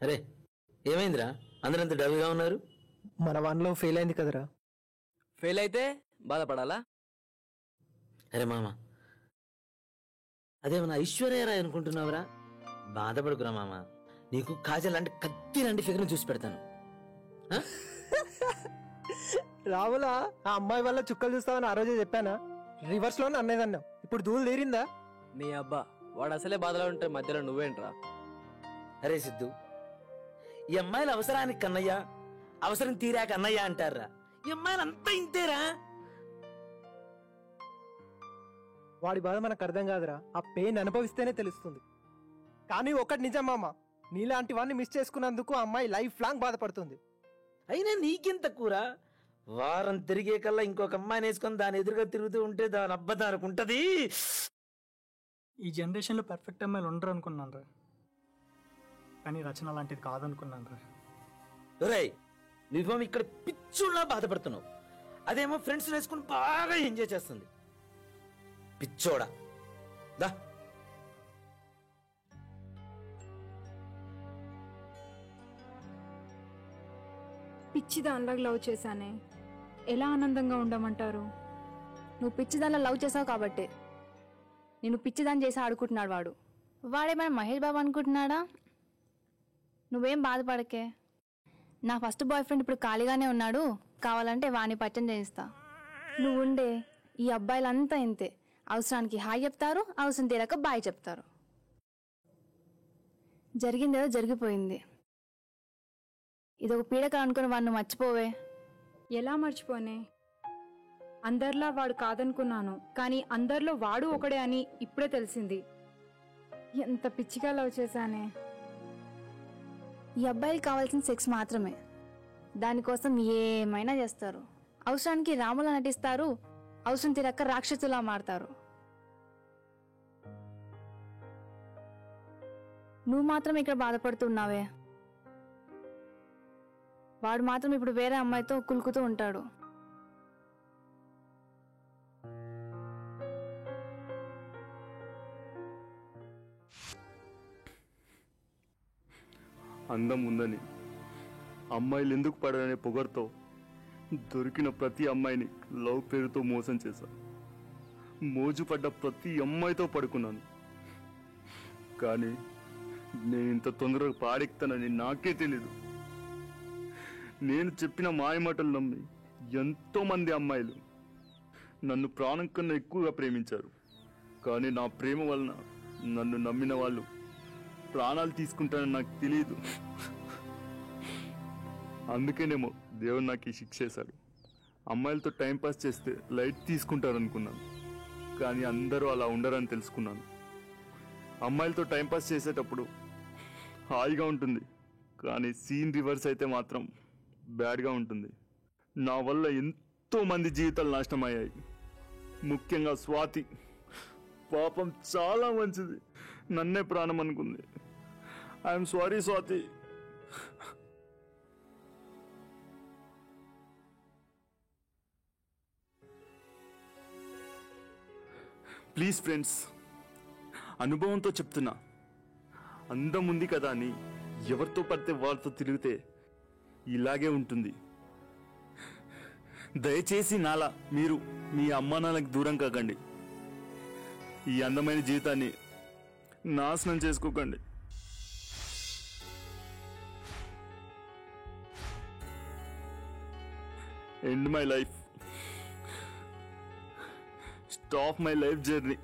అరే ఏమైందిరా అందరంత డల్గా ఉన్నారు? మన వన్లో ఫెయిల్ అయింది కదరా. ఫెయిల్ అయితే బాధపడాలా? అరే మామ, అదేమన్నా ఐశ్వర్యరాయ్ అనుకుంటున్నావురా? బాధపడుకురా మామ, నీకు కాజల్ అంటే కత్తి లాంటి ఫిగర్ని చూసి పెడతాను. రావులా, ఆ అమ్మాయి వల్ల చుక్కలు చూస్తావని ఆ రోజే చెప్పానా? రివర్స్ లోనే అన్నదన్నావు, ఇప్పుడు దూలు తీరిందా? నీ అబ్బా, వాడు అసలే బాధలో ఉంటే మధ్యలో నువ్వేంట్రా? అరే సిద్ధు, ఈ అమ్మాయిల అవసరానికి కన్నయ్య, అవసరం తీరాక అన్నయ్య అంటారా? ఈ అమ్మాయిలు అంతా ఇంతేరా. వాడి బాధ మనకు అర్థం కాదురా, ఆ పెయిన్ అనుభవిస్తేనే తెలుస్తుంది. కానీ ఒకటి నిజం మామ, నీలాంటి వాడిని మిస్ చేసుకున్నందుకు ఆ అమ్మాయి లైఫ్ లాంగ్ బాధపడుతుంది. అయినా నీకేం తక్కువరా? వారం తిరిగే కల్లా ఇంకొక అమ్మాయిని వేసుకొని దాని ఎదురుగా తిరుగుతూ ఉంటే దాని అబ్బదానికి ఉంటది. ఈ జనరేషన్లో పర్ఫెక్ట్ అమ్మాయిలు ఉండరు అనుకున్నాను రా, కానీ రచన లాంటిది కాదనుకున్నాను రా. ఒరేయ్, నువ్వేమో ఇక్కడ పిచ్చుల్లా బాధపడుతున్నావు, అదేమో ఫ్రెండ్స్ వేసుకుని బాగా ఎంజాయ్ చేస్తుంది. పిచ్చోడా దా. పిచ్చిదానిలాగా లవ్ చేశానే, ఎలా ఆనందంగా ఉండమంటారు? నువ్వు పిచ్చిదానిలో లవ్ చేసావు కాబట్టి నేను పిచ్చిదాన్ని చేసి ఆడుకుంటున్నాడు వాడు. వాడేమైనా మహేష్ బాబు అనుకుంటున్నాడా? నువ్వేం బాధపడకే, నా ఫస్ట్ బాయ్ ఫ్రెండ్ ఇప్పుడు ఖాళీగానే ఉన్నాడు, కావాలంటే వాణ్ణి పరిచయం చేయిస్తా. నువ్వు ఉండే, ఈ అబ్బాయిలంతా ఇంతే, అవసరానికి హాయ్ చెప్తారు, అవసరం తీరాక బాయ్ చెప్తారు. జరిగిందేదో జరిగిపోయింది, ఇదొక పీడకలు అనుకుని వాడిని మర్చిపోవే. ఎలా మర్చిపోనే? అందరిలా వాడు కాదనుకున్నాను, కానీ అందరిలో వాడు ఒకడే అని ఇప్పుడే తెలిసింది. ఎంత పిచ్చిగా లవ్ చేశానే. ఈ అబ్బాయికి కావాల్సిన సెక్స్ మాత్రమే, దానికోసం ఏమైనా చేస్తారు. అవసరానికి రాములా నటిస్తారు, అవసరం తీరక్క రాక్షసులా మారతారు. నువ్వు మాత్రం ఇక్కడ బాధపడుతున్నావే, వాడు మాత్రం ఇప్పుడు వేరే అమ్మాయితో కులుకుతూ ఉంటాడు. అందం ఉందని అమ్మాయిలు ఎందుకు పడరనే పొగర్తో దొరికిన ప్రతి అమ్మాయిని లవ్ పేరుతో మోసం చేశాను. మోజు పడ్డ ప్రతి అమ్మాయితో పడుకున్నాను, కానీ నేను ఇంత తొందరగా పాడెక్తానని నాకే తెలీదు. నేను చెప్పిన మాయమాటలు నమ్మి ఎంతో మంది అమ్మాయిలు నన్ను ప్రాణం కన్నా ఎక్కువగా ప్రేమించారు, కానీ నా ప్రేమ వలన నన్ను నమ్మిన వాళ్ళు ప్రాణాలు తీసుకుంటానని నాకు తెలియదు. అందుకేనేమో దేవుడు నాకు ఈ శిక్ష చేశాడు. అమ్మాయిలతో టైంపాస్ చేస్తే లైట్ తీసుకుంటారనుకున్నాను, కానీ అందరూ అలా ఉండరని తెలుసుకున్నాను. అమ్మాయిలతో టైంపాస్ చేసేటప్పుడు హాయిగా ఉంటుంది, కానీ సీన్ రివర్స్ అయితే మాత్రం బ్యాడ్గా ఉంటుంది. నా వల్ల ఎంతో మంది జీవితాలు నాశనం అయ్యాయి, ముఖ్యంగా స్వాతి. పాపం చాలా మంచిది, నన్నే ప్రాణం అనుకుంది. I'm sorry Swathi. Please friends, అనుభవంతో చెప్తున్నా, అందం ఉంది కదా అని ఎవరితో పడితే వాళ్ళతో తిరిగితే ఇలాగే ఉంటుంది. దయచేసి నాలా మీరు మీ అమ్మా నాన్నకి దూరం కాకండి, ఈ అందమైన జీవితాన్ని నాశనం చేసుకోకండి. End my life, stop my life journey.